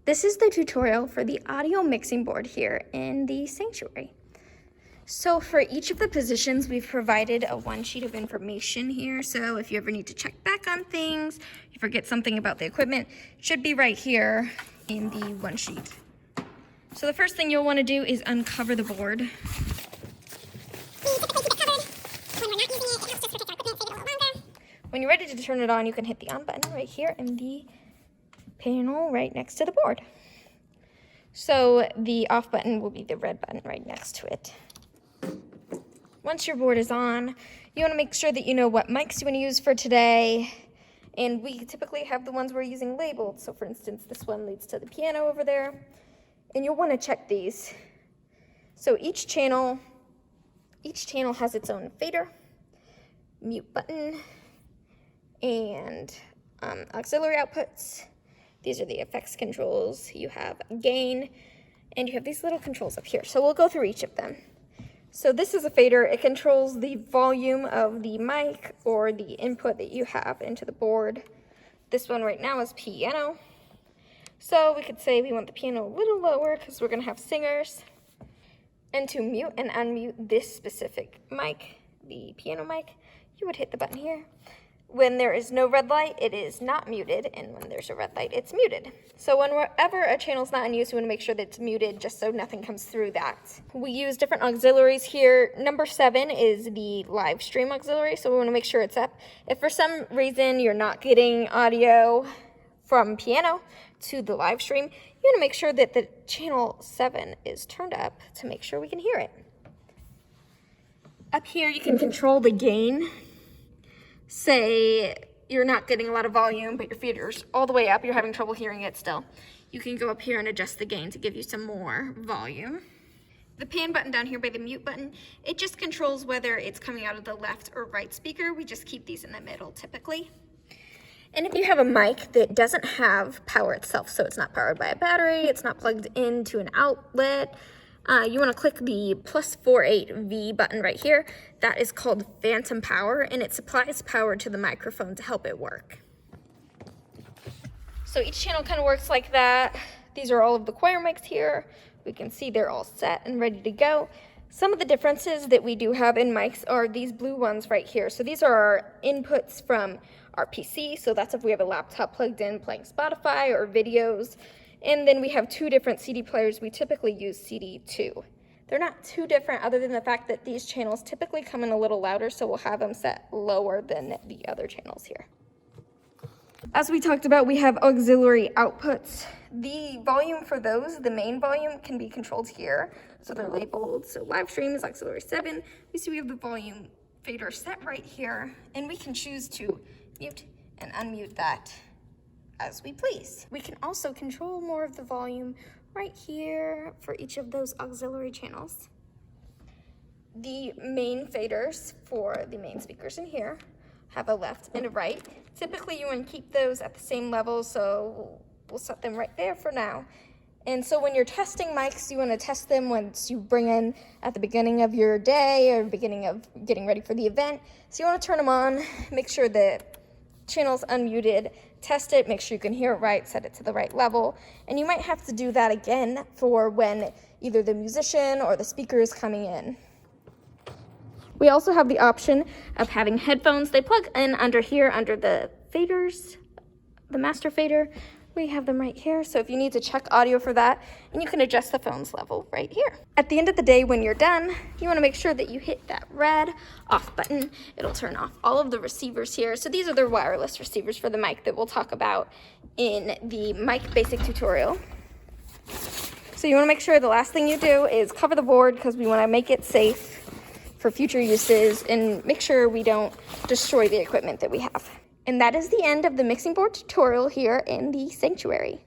This is the tutorial for the audio mixing board here in the sanctuary. So for each of the positions, we've provided a one sheet of information here. So if you ever need to check back on things, you forget something about the equipment, it should be right here in the one sheet. So the first thing you'll want to do is uncover the board. When you're ready to turn it on, you can hit the on button right here in the panel right next to the board. So the off button will be the red button right next to it. Once your board is on, you want to make sure that you know what mics you want to use for today. And we typically have the ones we're using labeled. So for instance, this one leads to the piano over there. And you'll want to check these. So each channel has its own fader, mute button, and auxiliary outputs. These are the effects controls. You have gain, and you have these little controls up here. So we'll go through each of them. So this is a fader. It controls the volume of the mic or the input that you have into the board. This one right now is piano. So we could say we want the piano a little lower because we're going to have singers. And to mute and unmute this specific mic, the piano mic, you would hit the button here. When there is no red light, it is not muted, and when there's a red light, it's muted. So whenever a channel's not in use, we want to make sure that it's muted just so nothing comes through that. We use different auxiliaries here. Number 7 is the live stream auxiliary, so we want to make sure it's up. If for some reason you're not getting audio from piano to the live stream, you want to make sure that the channel 7 is turned up to make sure we can hear it. Up here, you can control the gain. Say you're not getting a lot of volume, but your fader's all the way up, you're having trouble hearing it still. You can go up here and adjust the gain to give you some more volume. The pan button down here by the mute button, it just controls whether it's coming out of the left or right speaker. We just keep these in the middle typically. And if you have a mic that doesn't have power itself, so it's not powered by a battery, it's not plugged into an outlet, you want to click the +48V button right here. That is called phantom power, and it supplies power to the microphone to help it work. So each channel kind of works like that. These are all of the choir mics here. We can see they're all set and ready to go. Some of the differences that we do have in mics are these blue ones right here. So these are our inputs from our PC. So that's if we have a laptop plugged in playing Spotify or videos. And then we have 2 different CD players. We typically use CD2. They're not too different other than the fact that these channels typically come in a little louder, so we'll have them set lower than the other channels here. As we talked about, we have auxiliary outputs. The volume for those, the main volume, can be controlled here. So they're labeled. So live stream is auxiliary 7. We see we have the volume fader set right here, and we can choose to mute and unmute that as we please. We can also control more of the volume right here for each of those auxiliary channels. The main faders for the main speakers in here have a left and a right. Typically you want to keep those at the same level, so we'll set them right there for now. And so when you're testing mics, you want to test them once you bring in at the beginning of your day or beginning of getting ready for the event. So you want to turn them on, make sure that channel's unmuted, test it, make sure you can hear it right, set it to the right level. And you might have to do that again for when either the musician or the speaker is coming in. We also have the option of having headphones. They plug in under here, under the faders, the master fader. We have them right here, so if you need to check audio for that, and you can adjust the phone's level right here. At the end of the day, when you're done, you want to make sure that you hit that red off button. It'll turn off all of the receivers here. So these are the wireless receivers for the mic that we'll talk about in the mic basic tutorial. So you want to make sure the last thing you do is cover the board because we want to make it safe for future uses and make sure we don't destroy the equipment that we have. And that is the end of the mixing board tutorial here in the sanctuary.